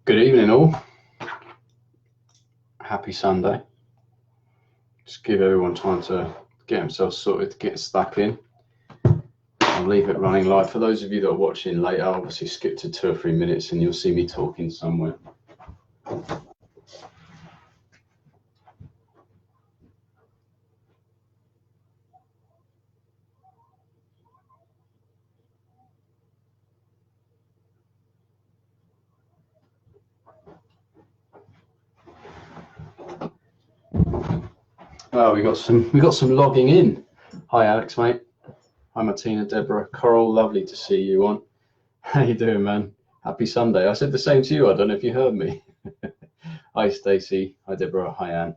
Good evening, all. Happy Sunday. Just give everyone time to get themselves sorted, get stuck in. I'll leave it running live. For those of you that are watching later, I'll obviously skip to 2 or 3 minutes and you'll see me talking somewhere. Oh, we got some logging in. Hi, Alex, mate. Hi, Martina, Deborah, Coral. Lovely to see you on. How you doing, man? Happy Sunday. I said the same to you. I don't know if you heard me. Hi, Stacey. Hi, Deborah. Hi, Anne.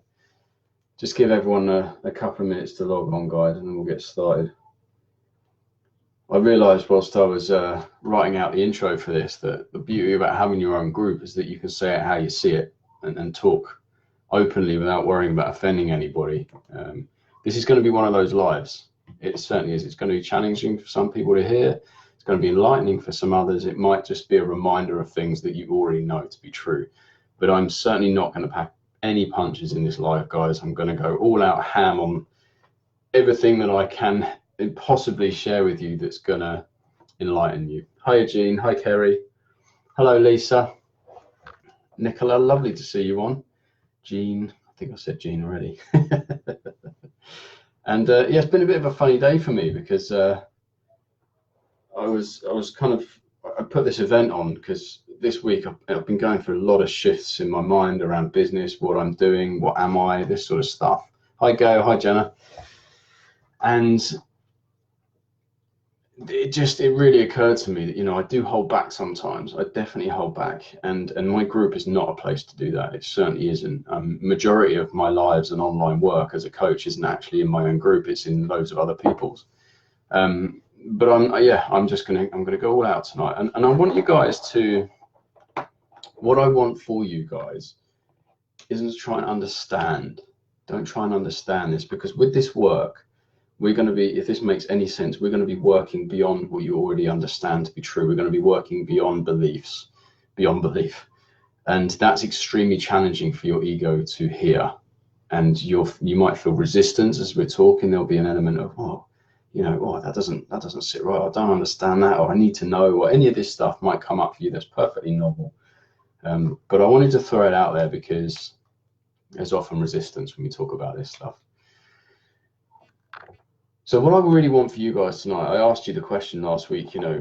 Just give everyone a couple of minutes to log on, guys, and then we'll get started. I realised whilst I was writing out the intro for this that the beauty about having your own group is that you can say it how you see it and talk openly without worrying about offending anybody. This is going to be one of those lives. It certainly is. It's going to be challenging for some people to hear. It's going to be enlightening for some others. It might just be a reminder of things that you already know to be true. But I'm certainly not going to pack any punches in this live, guys. I'm going to go all out ham on everything that I can possibly share with you that's going to enlighten you. Hi, Jean. Hi, Kerry. Hello, Lisa. Nicola, lovely to see you on. Jean, I think I said Jean already. And yeah, it's been a bit of a funny day for me because I put this event on because this week I've been going through a lot of shifts in my mind around business, what I'm doing, what am I, this sort of stuff. Hi, Gail. Hi, Jenna. And it really occurred to me that, you know, I do hold back sometimes. I definitely hold back, and my group is not a place to do that. It certainly isn't. Majority of my lives and online work as a coach isn't actually in my own group. It's in loads of other people's. But I'm gonna go all out tonight, and I want you guys to. What I want for you guys isn't to try and understand. Don't try and understand this, because with this work, we're going to be, if this makes any sense, we're going to be working beyond what you already understand to be true. We're going to be working beyond beliefs, beyond belief. And that's extremely challenging for your ego to hear. And you might feel resistance as we're talking. There'll be an element of, oh, you know, oh, that doesn't sit right. I don't understand that, or I need to know, or any of this stuff might come up for you. That's perfectly normal. But I wanted to throw it out there because there's often resistance when we talk about this stuff. So what I really want for you guys tonight, I asked you the question last week, you know,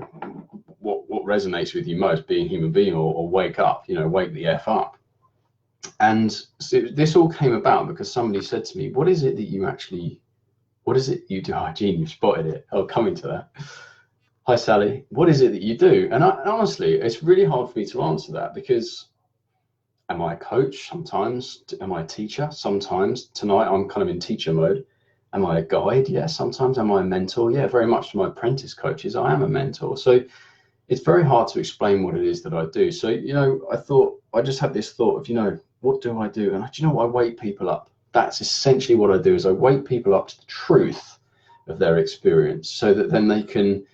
what resonates with you most, being human being or wake up, you know, wake the F up. And so this all came about because somebody said to me, what is it you do? Oh, Gene, you've spotted it. Oh, coming to that. Hi, Sally. What is it that you do? And honestly, it's really hard for me to answer that because am I a coach? Sometimes. Am I a teacher? Sometimes. Tonight, I'm kind of in teacher mode. Am I a guide? Yeah, sometimes. Am I a mentor? Yeah, very much to my apprentice coaches, I am a mentor. So it's very hard to explain what it is that I do. So, you know, I just had this thought of, you know, what do I do? And do you know what? I wake people up. That's essentially what I do, is I wake people up to the truth of their experience so that then they can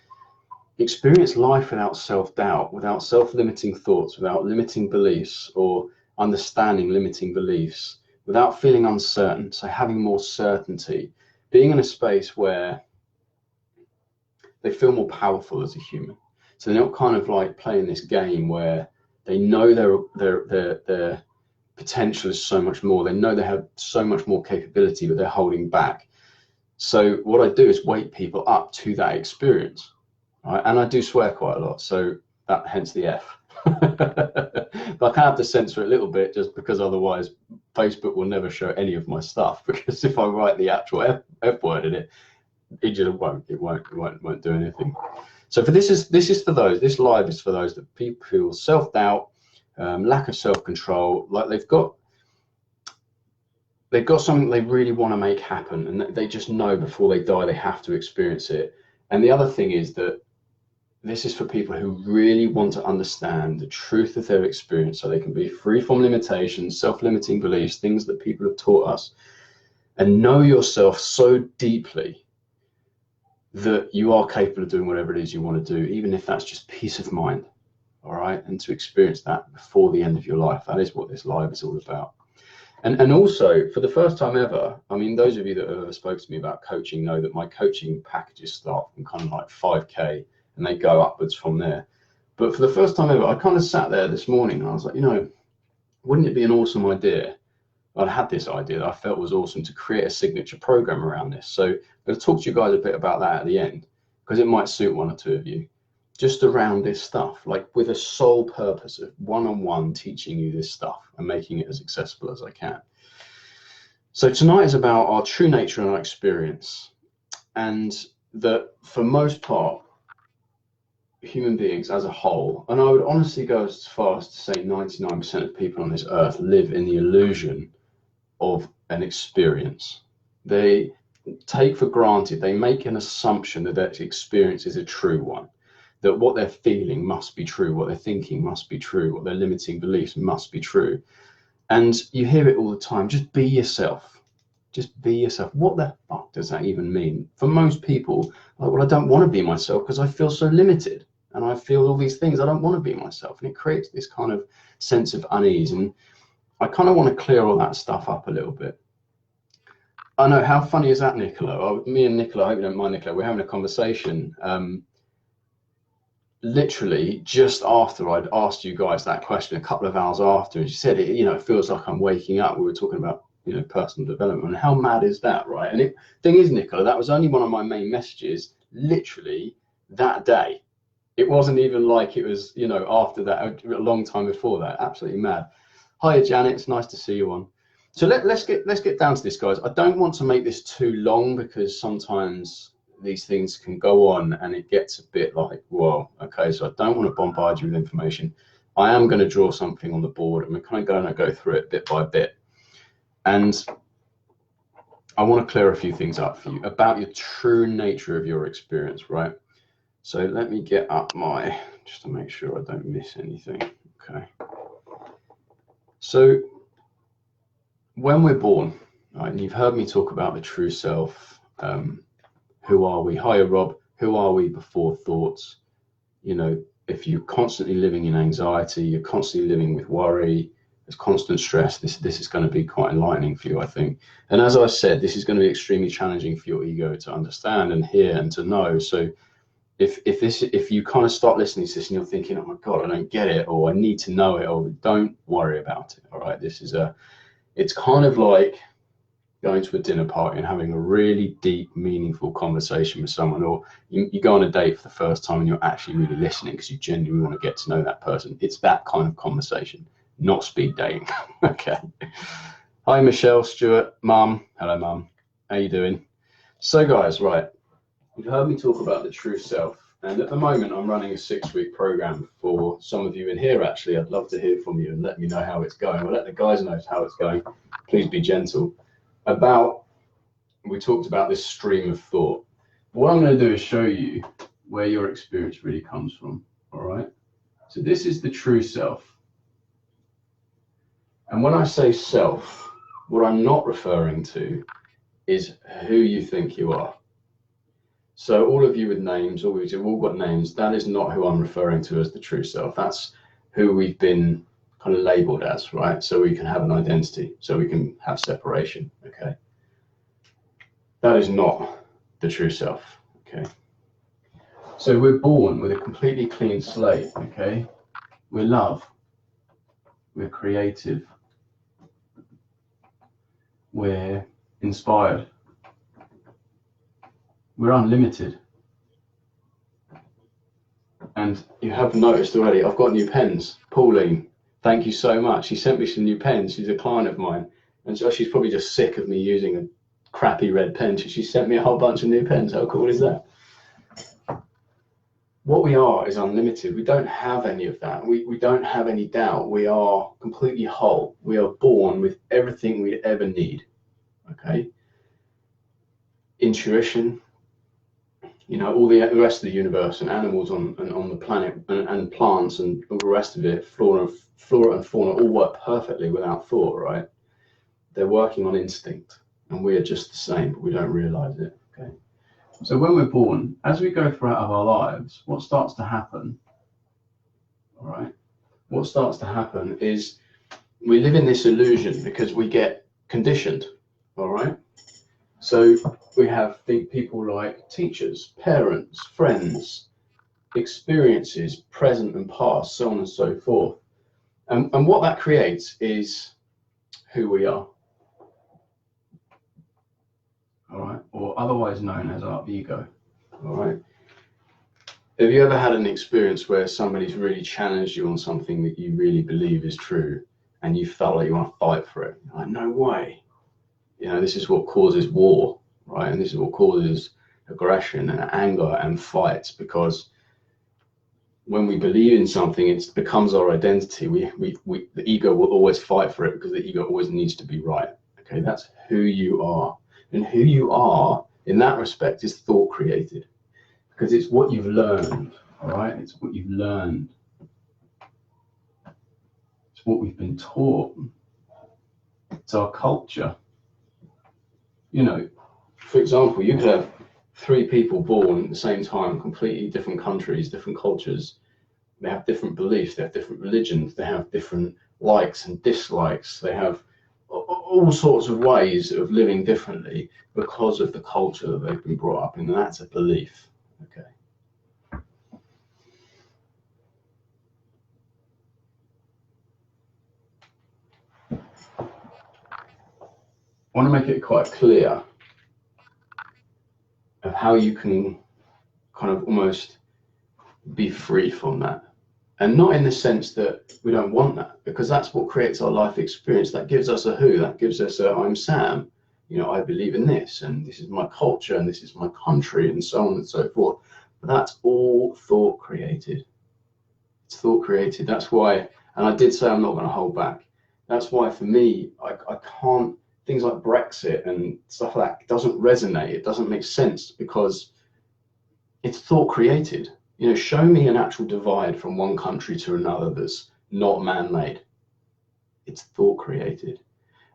experience life without self-doubt, without self-limiting thoughts, without limiting beliefs or understanding limiting beliefs, without feeling uncertain. So having more certainty, being in a space where they feel more powerful as a human. So they're not kind of like playing this game where they know their potential is so much more. They know they have so much more capability, but they're holding back. So what I do is wake people up to that experience, right? And I do swear quite a lot, so that hence the F. But I can have to censor it a little bit, just because otherwise Facebook will never show any of my stuff. Because if I write the actual F word in it, it just won't do anything. So this is for those. This live is for those that people feel self-doubt, lack of self-control, like they've got something they really want to make happen, and they just know before they die they have to experience it. And the other thing is that this is for people who really want to understand the truth of their experience so they can be free from limitations, self-limiting beliefs, things that people have taught us, and know yourself so deeply that you are capable of doing whatever it is you want to do, even if that's just peace of mind. all right, and to experience that before the end of your life. That is what this live is all about. And also, for the first time ever, I mean, those of you that have ever spoken to me about coaching know that my coaching packages start from kind of like 5K and they go upwards from there. But for the first time ever, I kind of sat there this morning and I was like, wouldn't it be an awesome idea? I had this idea that I felt was awesome to create a signature program around this. So I'm going to talk to you guys a bit about that at the end, because it might suit one or two of you, just around this stuff, like with a sole purpose of one-on-one teaching you this stuff and making it as accessible as I can. So tonight is about our true nature and our experience, and that for most part, human beings as a whole, and I would honestly go as far as to say 99% of people on this earth live in the illusion of an experience. They take for granted, they make an assumption that that experience is a true one, that what they're feeling must be true, what they're thinking must be true, what their limiting beliefs must be true. And you hear it all the time, just be yourself. Just be yourself. What the fuck does that even mean? For most people, like, well, I don't want to be myself because I feel so limited and I feel all these things. I don't want to be myself. And it creates this kind of sense of unease. And I kind of want to clear all that stuff up a little bit. I know, how funny is that, Nicola? Me and Nicola, I hope you don't mind, Nicola, we're having a conversation literally just after I'd asked you guys that question, a couple of hours after, and she said, it feels like I'm waking up. We were talking about, personal development, and how mad is that, right? And thing is, Nicola, that was only one of my main messages literally that day. It wasn't even like it was, after that, a long time before that. Absolutely mad. Hiya, Janet, it's nice to see you on. So let's get down to this, guys. I don't want to make this too long because sometimes these things can go on and it gets a bit like, whoa, okay, so I don't want to bombard you with information. I am going to draw something on the board and we're kind of going to go through it bit by bit. And I want to clear a few things up for you about your true nature of your experience, right? So let me get up just to make sure I don't miss anything. Okay. So when we're born, right, and you've heard me talk about the true self, who are we? Hiya, Rob. Who are we before thoughts? If you're constantly living in anxiety, you're constantly living with worry, there's constant stress, this is going to be quite enlightening for you, I think. And as I said, this is going to be extremely challenging for your ego to understand and hear and to know. So if you kind of start listening to this and you're thinking, oh my God, I don't get it, or I need to know it, or don't worry about it. All right. It's kind of like going to a dinner party and having a really deep, meaningful conversation with someone, or you go on a date for the first time and you're actually really listening because you genuinely want to get to know that person. It's that kind of conversation, not speed dating. Okay. Hi, Michelle, Stuart, Mum. Hello, Mum. How you doing? So, guys, right. You've heard me talk about the true self. And at the moment, I'm running a 6-week program for some of you in here, actually. I'd love to hear from you and let me know how it's going. Or let the guys know how it's going. Please be gentle. We talked about this stream of thought. What I'm going to do is show you where your experience really comes from. All right. So this is the true self. And when I say self, what I'm not referring to is who you think you are. So all of you with names, we've all got names. That is not who I'm referring to as the true self. That's who we've been kind of labeled as, right? So we can have an identity, so we can have separation, okay? That is not the true self, okay? So we're born with a completely clean slate, okay? We're love, we're creative, we're inspired, we're unlimited. And you have noticed already, I've got new pens. Pauline, thank you so much. She sent me some new pens. She's a client of mine. And so she's probably just sick of me using a crappy red pen. So she sent me a whole bunch of new pens. How cool is that? What we are is unlimited. We don't have any of that. We don't have any doubt. We are completely whole. We are born with everything we ever need. Okay? Intuition, all the rest of the universe and animals on the planet and plants and all the rest of it, flora and fauna all work perfectly without thought, right? They're working on instinct, and we are just the same, but we don't realize it, okay? So when we're born, as we go throughout our lives, what starts to happen, all right, what starts to happen is we live in this illusion because we get conditioned, all right? So we have people like teachers, parents, friends, experiences, present and past, so on and so forth. And what that creates is who we are, all right, or otherwise known as our ego, all right. Have you ever had an experience where somebody's really challenged you on something that you really believe is true, and you felt like you want to fight for it? You're like, no way. You know, this is what causes war, right? And this is what causes aggression and anger and fights, because when we believe in something, it becomes our identity. The ego will always fight for it because the ego always needs to be right. Okay, that's who you are. And who you are in that respect is thought created, because it's what you've learned, all right? It's what you've learned. It's what we've been taught. It's our culture. You know, for example, you could have 3 people born at the same time, completely different countries, different cultures. They have different beliefs, they have different religions, they have different likes and dislikes, they have all sorts of ways of living differently because of the culture that they've been brought up in, and that's a belief. Okay. I want to make it quite clear of how you can kind of almost be free from that. And not in the sense that we don't want that, because that's what creates our life experience. That gives us a who, that gives us a I'm Sam, you know, I believe in this, and this is my culture, and this is my country, and so on and so forth. But that's all thought created. It's thought created. That's why, and I did say I'm not going to hold back. That's why for me, I can't, things like Brexit and stuff like that doesn't resonate. It doesn't make sense because it's thought created. You know, show me an actual divide from one country to another that's not man-made. It's thought created.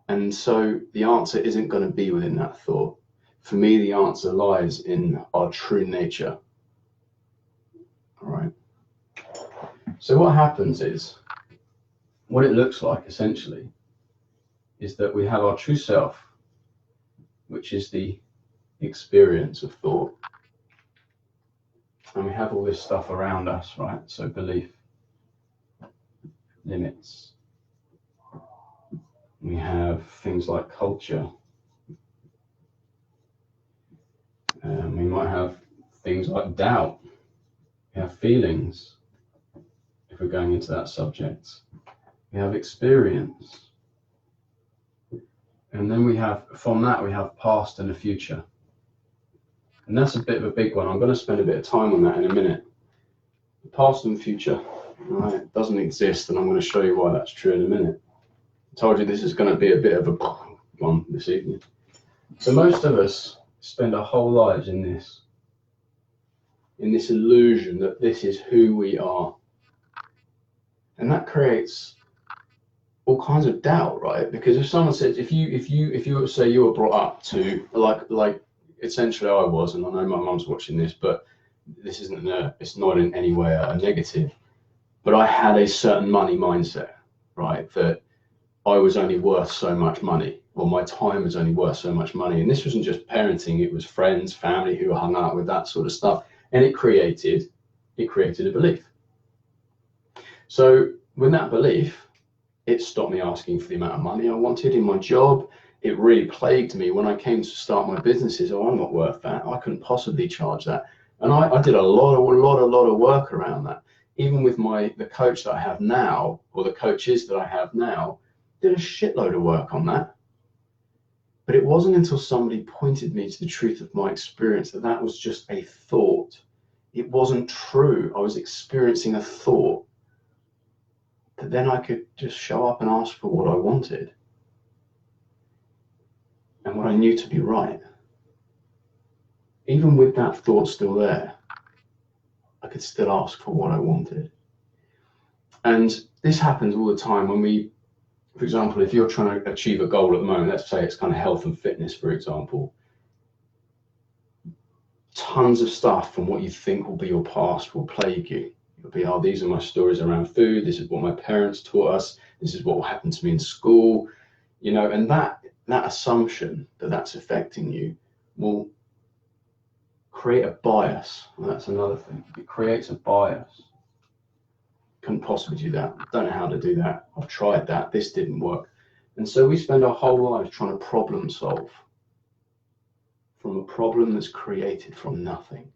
And so the answer isn't going to be within that thought. For me, the answer lies in our true nature. All right. So what happens is, what it looks like essentially is that we have our true self, which is the experience of thought. And we have all this stuff around us, right? So belief, limits. We have things like culture. We might have things like doubt. We have feelings, if we're going into that subject. We have experience. And then we have, from that, we have past and a future. And that's a bit of a big one. I'm going to spend a bit of time on that in a minute. The past and future, right, doesn't exist, and I'm going to show you why that's true in a minute. I told you this is going to be a bit of a one this evening. So most of us spend our whole lives in this illusion that this is who we are. And that creates all kinds of doubt, right? Because if someone says, if you say you were brought up to like essentially I was, and I know my mum's watching this, but this isn't it's not in any way a negative, but I had a certain money mindset, right? That I was only worth so much money, or my time was only worth so much money. And this wasn't just parenting, it was friends, family who hung out with that sort of stuff. And it created a belief. So with that belief, it stopped me asking for the amount of money I wanted in my job. It really plagued me when I came to start my businesses. Oh, I'm not worth that. I couldn't possibly charge that. And I did a lot of work around that. Even with the coach that I have now, or the coaches that I have now, did a shitload of work on that. But it wasn't until somebody pointed me to the truth of my experience that was just a thought. It wasn't true. I was experiencing a thought. But then I could just show up and ask for what I wanted and what I knew to be right. Even with that thought still there, I could still ask for what I wanted. And this happens all the time when we, for example, if you're trying to achieve a goal at the moment, let's say it's kind of health and fitness, for example, tons of stuff from what you think will be your past will plague you. It'll be, oh, these are my stories around food. This is what my parents taught us. This is what happened to me in school. And that assumption that that's affecting you will create a bias. Well, that's another thing. It creates a bias. Couldn't possibly do that. Don't know how to do that. I've tried that. This didn't work. And so we spend our whole lives trying to problem solve from a problem that's created from nothing,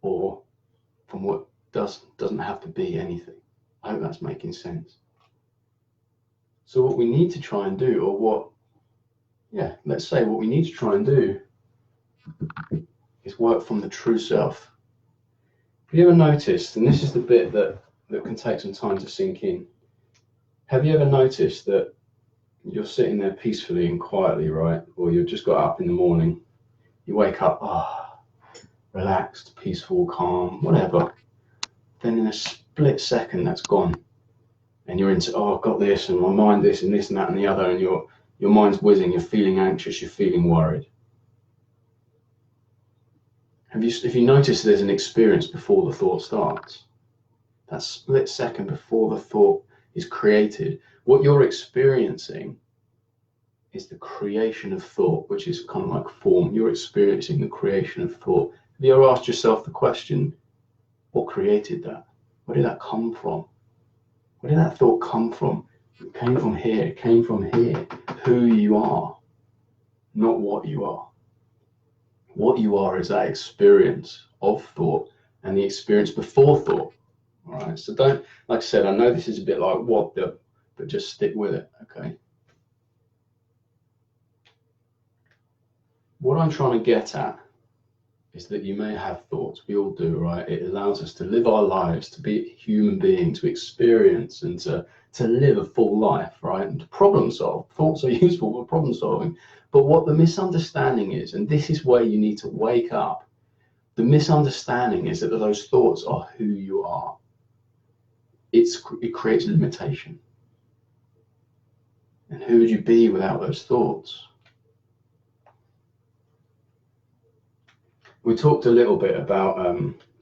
or from what doesn't have to be anything. I hope that's making sense. So what we need to try and do, let's say what we need to try and do is work from the true self. Have you ever noticed, and this is the bit that can take some time to sink in, have you ever noticed that you're sitting there peacefully and quietly, right? Or you've just got up in the morning, you wake up, relaxed, peaceful, calm, whatever. Then in a split second, that's gone. And you're into, I've got this, and my mind this, and this, and that, and the other, and your mind's whizzing, you're feeling anxious, you're feeling worried. If you notice there's an experience before the thought starts, that split second before the thought is created, what you're experiencing is the creation of thought, which is kind of like form. You're experiencing the creation of thought. Have you ever asked yourself the question, what created that? Where did that come from? Where did that thought come from? It came from here, it came from here. Who you are, not what you are. What you are is that experience of thought and the experience before thought. All right, so don't, like I said, I know this is a bit like what the, but just stick with it, okay? What I'm trying to get at is that you may have thoughts, we all do, right? It allows us to live our lives, to be a human being, to experience and to live a full life, right? And to problem solve. Thoughts are useful for problem solving. But what the misunderstanding is, and this is where you need to wake up, the misunderstanding is that those thoughts are who you are. It creates limitation. And who would you be without those thoughts? We talked a little bit about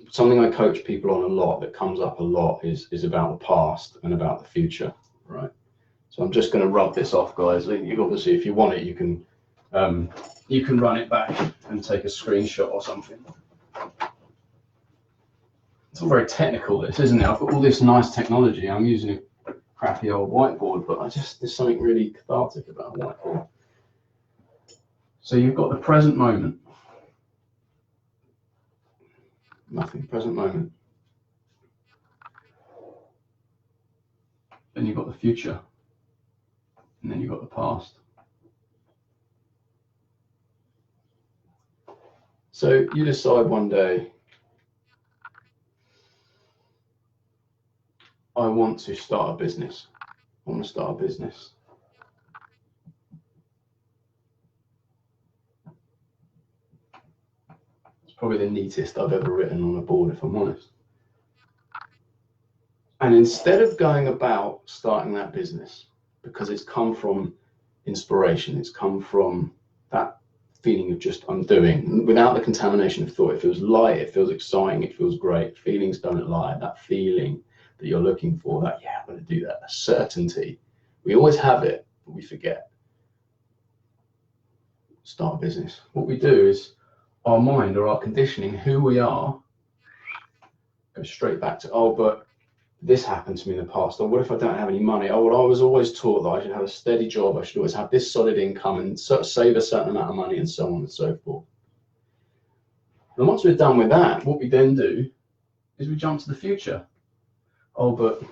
something I coach people on a lot that comes up a lot is about the past and about the future, right? So I'm just going to rub this off, guys. You obviously, if you want it, you can run it back and take a screenshot or something. It's all very technical, this, isn't it? I've got all this nice technology. I'm using a crappy old whiteboard, but there's something really cathartic about a whiteboard. So you've got the present moment. Nothing, present moment. Then you've got the future. And then you've got the past. So you decide one day, I want to start a business. I want to start a business. Probably the neatest I've ever written on a board, if I'm honest. And instead of going about starting that business, because it's come from inspiration, it's come from that feeling of just I'm doing, without the contamination of thought, it feels light, it feels exciting, it feels great. Feelings don't lie. That feeling that you're looking for, that, yeah, I'm going to do that, a certainty. We always have it, but we forget. Start a business. What we do is, our mind or our conditioning, who we are, goes straight back to, oh, but this happened to me in the past. Or what if I don't have any money? Oh, well, I was always taught that I should have a steady job. I should always have this solid income and save a certain amount of money and so on and so forth. And once we're done with that, what we then do is we jump to the future. Oh, but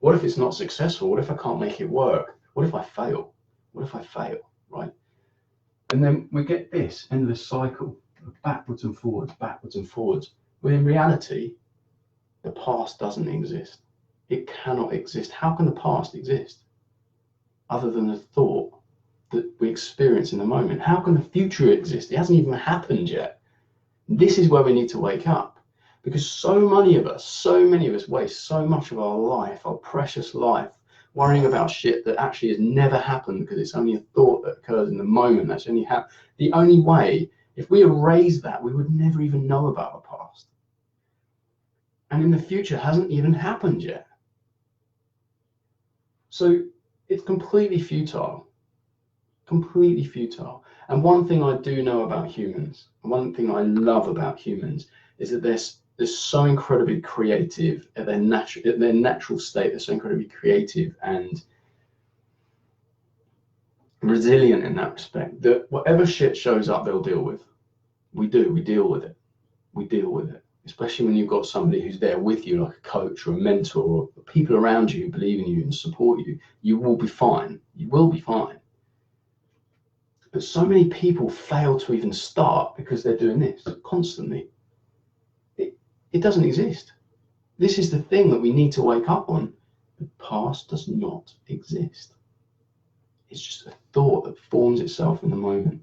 what if it's not successful? What if I can't make it work? What if I fail? What if I fail, right? And then we get this endless cycle of backwards and forwards, when in reality, the past doesn't exist. It cannot exist. How can the past exist other than the thought that we experience in the moment? How can the future exist? It hasn't even happened yet. This is where we need to wake up, because so many of us waste so much of our life, our precious life, worrying about shit that actually has never happened because it's only a thought that occurs in the moment. That's only the only way. If we erase that, we would never even know about the past. and in the future hasn't even happened yet. So it's completely futile, completely futile. And one thing I do know about humans, one thing I love about humans, is that they're so incredibly creative at their natural state. They're so incredibly creative and resilient in that respect, that whatever shit shows up, they'll deal with. We deal with it. We deal with it. Especially when you've got somebody who's there with you, like a coach or a mentor, or people around you who believe in you and support you. You will be fine. You will be fine. But so many people fail to even start because they're doing this constantly. It doesn't exist. This is the thing that we need to wake up on. The past does not exist. It's just a thought that forms itself in the moment.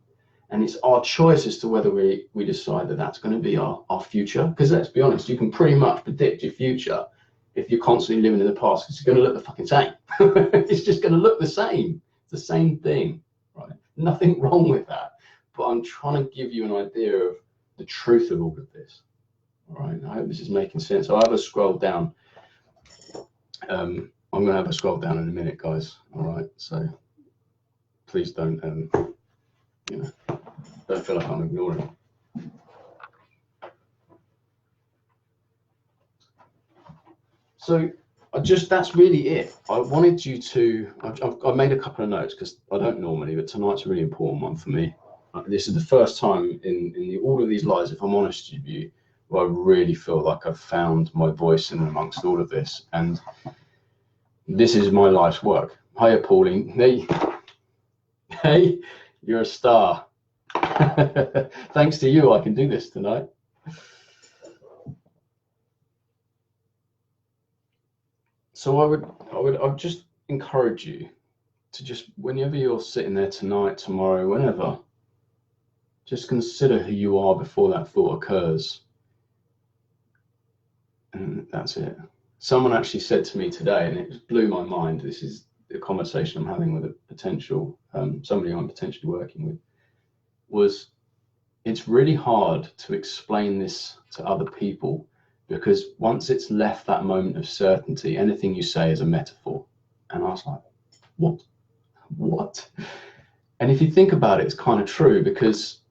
And it's our choice as to whether we decide that that's going to be our future. Because let's be honest, you can pretty much predict your future if you're constantly living in the past. It's going to look the fucking same. It's just going to look the same. It's the same thing, right? Nothing wrong with that. But I'm trying to give you an idea of the truth of all of this. All right, I hope this is making sense. I'll have a scroll down. I'm going to have a scroll down in a minute, guys. All right, so please don't, don't feel like I'm ignoring it. So that's really it. I wanted you to, I've made a couple of notes because I don't normally, but tonight's a really important one for me. This is the first time in all of these lives, if I'm honest with you, where I really feel like I've found my voice in amongst all of this. And this is my life's work. Hiya, Pauline. Hey, you're a star. Thanks to you, I can do this tonight. So I would just encourage you to just, whenever you're sitting there tonight, tomorrow, whenever, just consider who you are before that thought occurs. And that's it. Someone actually said to me today, and it blew my mind. This is the conversation I'm having with a potential, somebody I'm potentially working with, was it's really hard to explain this to other people, because once it's left that moment of certainty, anything you say is a metaphor. And I was like, what? And if you think about it, it's kind of true, because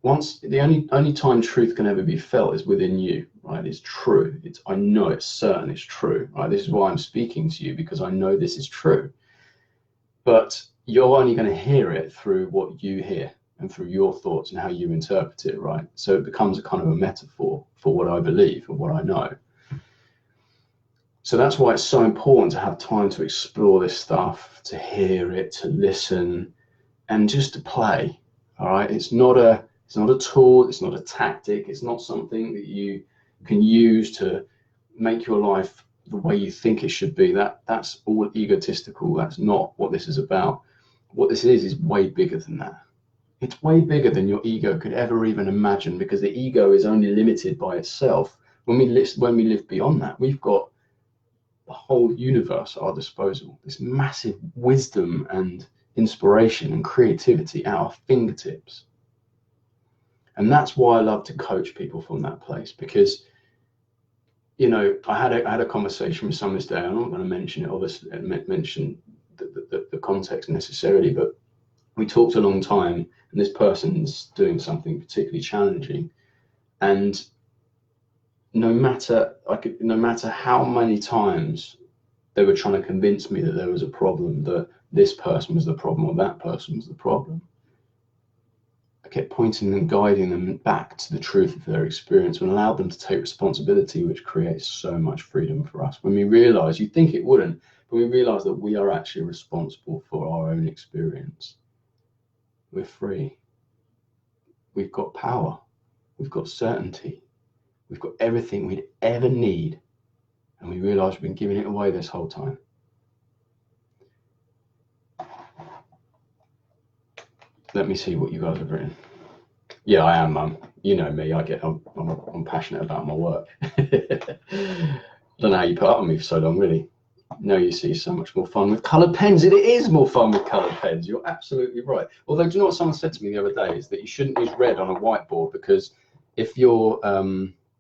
once the only time truth can ever be felt is within you, right? It's true. I know it's certain, it's true, right? This is why I'm speaking to you, because I know this is true. But you're only going to hear it through what you hear and through your thoughts and how you interpret it, right? So it becomes a kind of a metaphor for what I believe and what I know. So that's why it's so important to have time to explore this stuff, to hear it, to listen, and just to play. All right, it's not a tool, it's not a tactic, it's not something that you can use to make your life the way you think it should be. That's all egotistical. That's not what this is about. What this is way bigger than that. It's way bigger than your ego could ever even imagine, because the ego is only limited by itself. When we live beyond that, we've got the whole universe at our disposal. This massive wisdom and inspiration and creativity at our fingertips. And that's why I love to coach people from that place, because, you know, I had a conversation with someone this day. I'm not going to mention it, obviously, mention the context necessarily, but we talked a long time, and this person's doing something particularly challenging. And no matter how many times they were trying to convince me that there was a problem, that this person was the problem or that person was the problem, I kept pointing and guiding them back to the truth of their experience and allowed them to take responsibility, which creates so much freedom for us. When we realize, you'd think it wouldn't, but we realize that we are actually responsible for our own experience. We're free. We've got power. We've got certainty. We've got everything we'd ever need. And we realize we've been giving it away this whole time. Let me see what you guys have written. Yeah, I am, Mum. You know me. I'm passionate about my work. I don't know how you put up with me for so long, really. No, you see, so much more fun with coloured pens. It is more fun with coloured pens. You're absolutely right. Although, do you know what someone said to me the other day is that you shouldn't use red on a whiteboard, because if you're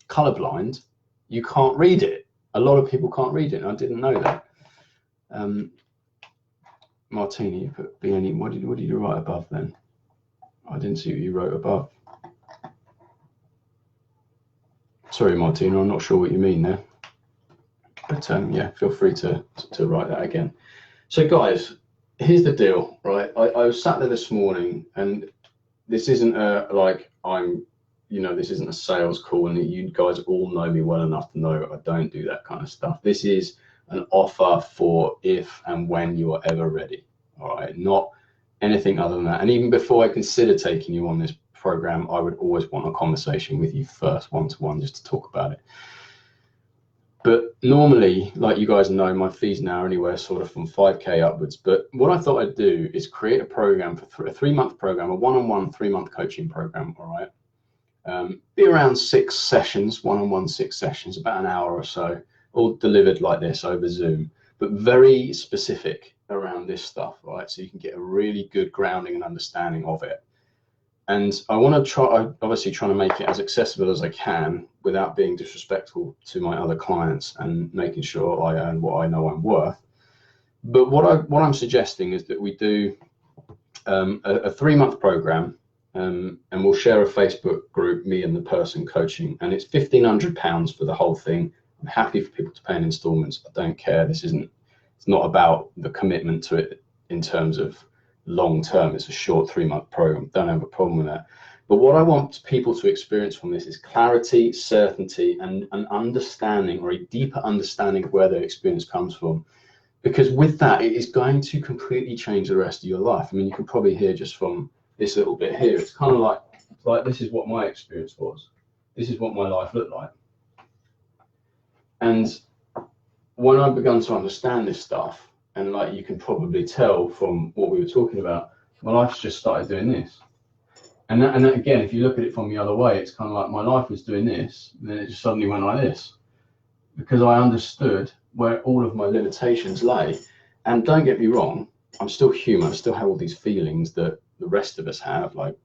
colourblind, you can't read it. A lot of people can't read it, and I didn't know that. Martina, you put BNE. What did you write above then? I didn't see what you wrote above. Sorry, Martina, I'm not sure what you mean there. But yeah, feel free to write that again. So guys, here's the deal, right? I was sat there this morning, and this isn't this isn't a sales call, and you guys all know me well enough to know I don't do that kind of stuff. This is an offer for if and when you are ever ready, all right? Not anything other than that. And even before I consider taking you on this program, I would always want a conversation with you first, one-to-one, just to talk about it. But normally, like you guys know, my fees now are anywhere sort of from 5K upwards. But what I thought I'd do is create a program for a 3-month program, a one-on-one 3-month coaching program, all right? Be around 6 sessions, one-on-one 6 sessions, about an hour or so, all delivered like this over Zoom, but very specific around this stuff, right? So you can get a really good grounding and understanding of it. And I want to obviously trying to make it as accessible as I can without being disrespectful to my other clients and making sure I earn what I know I'm worth. But what I'm suggesting is that we do a 3-month program, and we'll share a Facebook group, me and the person coaching, and it's £1,500 for the whole thing. I'm happy for people to pay in installments. I don't care. It's not about the commitment to it in terms of long term. It's a short 3-month program. Don't have a problem with that. But what I want people to experience from this is clarity, certainty, and an understanding, or a deeper understanding of where their experience comes from. Because with that, it is going to completely change the rest of your life. I mean, you can probably hear just from this little bit here, it's kind of like this is what my experience was. This is what my life looked like. And when I began to understand this stuff, and like you can probably tell from what we were talking about, my life's just started doing this. And that again, if you look at it from the other way, it's kind of like my life was doing this, and then it just suddenly went like this. Because I understood where all of my limitations lay. And don't get me wrong, I'm still human. I still have all these feelings that the rest of us have, like,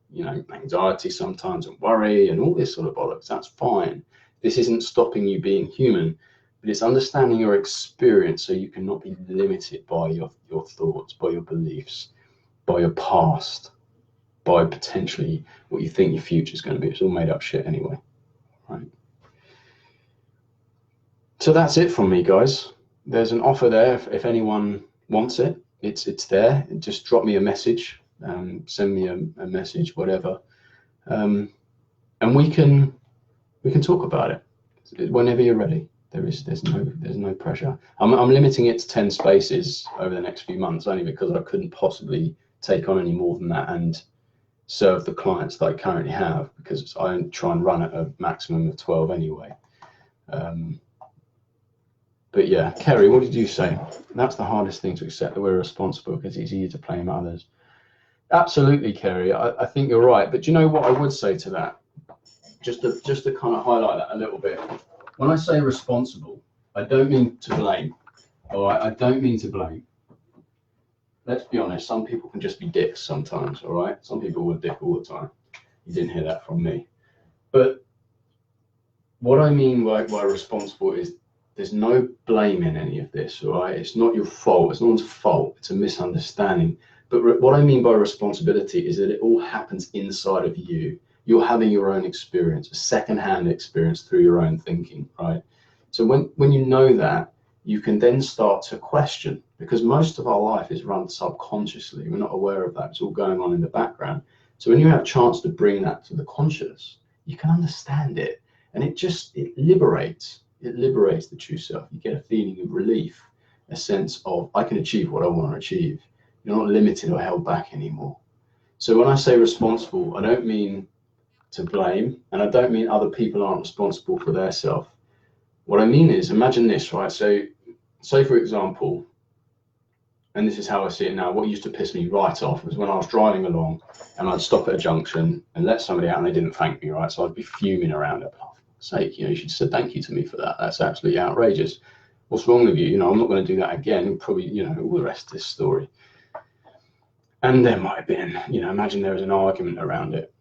anxiety sometimes and worry and all this sort of bollocks. That's fine. This isn't stopping you being human. But it's understanding your experience so you cannot be limited by your thoughts, by your beliefs, by your past, by potentially what you think your future is going to be. It's all made up shit anyway, right? So that's it from me, guys. There's an offer there if anyone wants it. It's there. Just drop me a message, send me a message, whatever, and we can talk about it whenever you're ready. There's no pressure. I'm limiting it to 10 spaces over the next few months, only because I couldn't possibly take on any more than that and serve the clients that I currently have, because I try and run at a maximum of 12 anyway. But yeah, Kerry, what did you say? That's the hardest thing to accept, that we're responsible, because it's easier to blame others. Absolutely, Kerry. I think you're right. But do you know what I would say to that? Just to kind of highlight that a little bit. When I say responsible, I don't mean to blame. All right, I don't mean to blame. Let's be honest. Some people can just be dicks sometimes. All right, some people will dick all the time. You didn't hear that from me. But what I mean by responsible is there's no blame in any of this. All right, it's not your fault. It's no one's fault. It's a misunderstanding. But what I mean by responsibility is that it all happens inside of you. You're having your own experience, a second-hand experience through your own thinking, right? So when you know that, you can then start to question, because most of our life is run subconsciously. We're not aware of that. It's all going on in the background. So when you have a chance to bring that to the conscious, you can understand it, and it liberates. It liberates the true self. You get a feeling of relief, a sense of, I can achieve what I want to achieve. You're not limited or held back anymore. So when I say responsible, I don't mean to blame, and I don't mean other people aren't responsible for their self. What I mean is, imagine this, right? So say for example, and this is how I see it now, what used to piss me right off was when I was driving along and I'd stop at a junction and let somebody out and they didn't thank me, right? So I'd be fuming around it. Oh, for fuck's sake, you should have said thank you to me for that. That's absolutely outrageous. What's wrong with you? I'm not going to do that again. Probably, all the rest of this story. And there might have been, imagine there was an argument around it.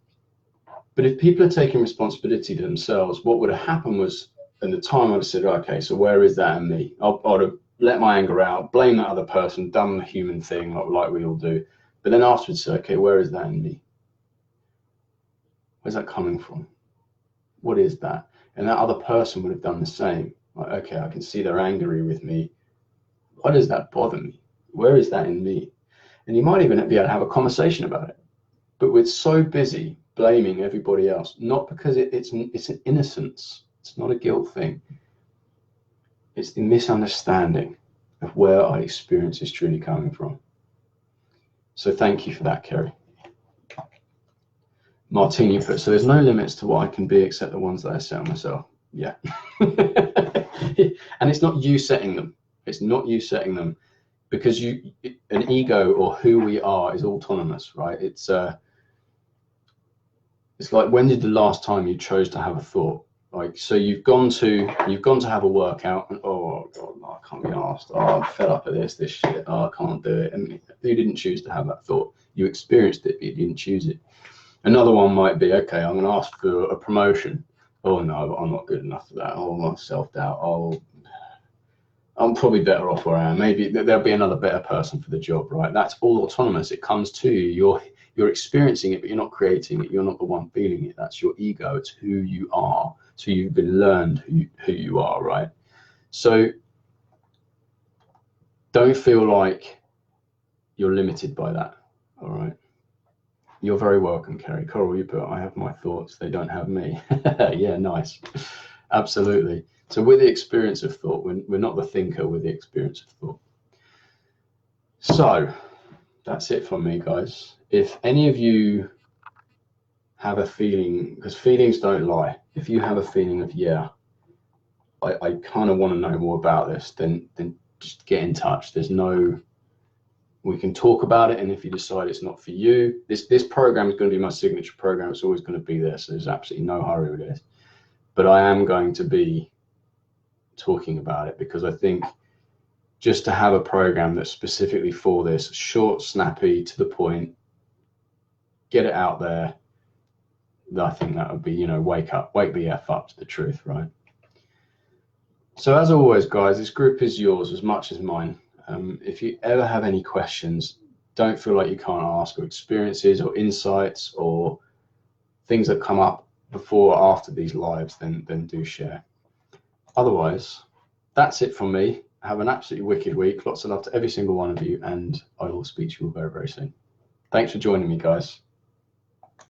But if people are taking responsibility to themselves, what would have happened was And the time I'd have said, okay, so where is that in me? I'd have let my anger out, blame that other person, done the human thing like we all do. But then afterwards, say, okay, where is that in me? Where's that coming from? What is that? And that other person would have done the same. Like, okay, I can see they're angry with me. Why does that bother me? Where is that in me? And you might even be able to have a conversation about it. But we're so busy blaming everybody else, not because it's an innocence. It's not a guilt thing. It's the misunderstanding of where our experience is truly coming from. So thank you for that, Kerry. Martini put, so there's no limits to what I can be except the ones that I set on myself. Yeah. And it's not you setting them. It's not you setting them, because an ego or who we are is autonomous, right? It's like, when did the last time you chose to have a thought? Like, so you've gone to have a workout, and oh God, no, I can't be asked. Oh, I'm fed up of this shit. Oh, I can't do it. And you didn't choose to have that thought. You experienced it, but you didn't choose it. Another one might be, okay, I'm going to ask for a promotion. Oh no, I'm not good enough for that. Oh, my self-doubt. Oh, I'm probably better off where I am. Maybe there'll be another better person for the job, right? That's all autonomous. It comes to you. You're experiencing it, but you're not creating it. You're not the one feeling it. That's your ego. It's who you are. So you've been learned who you are, right? So don't feel like you're limited by that, all right? You're very welcome, Kerry. Coral, you put, I have my thoughts. They don't have me. Yeah, nice. Absolutely. So we're the experience of thought. We're not the thinker. We're the experience of thought. So that's it from me, guys. If any of you have a feeling, because feelings don't lie, if you have a feeling of, yeah, I kind of want to know more about this, then just get in touch. We can talk about it, and if you decide it's not for you, this program is going to be my signature program. It's always going to be there, so there's absolutely no hurry with this. But I am going to be talking about it, because I think just to have a program that's specifically for this, short, snappy, to the point, get it out there, I think that would be, wake the F up to the truth, right? So as always, guys, this group is yours as much as mine. If you ever have any questions, don't feel like you can't ask, or experiences or insights or things that come up before or after these lives, then do share. Otherwise, that's it from me. Have an absolutely wicked week. Lots of love to every single one of you, and I will speak to you all very, very soon. Thanks for joining me, guys.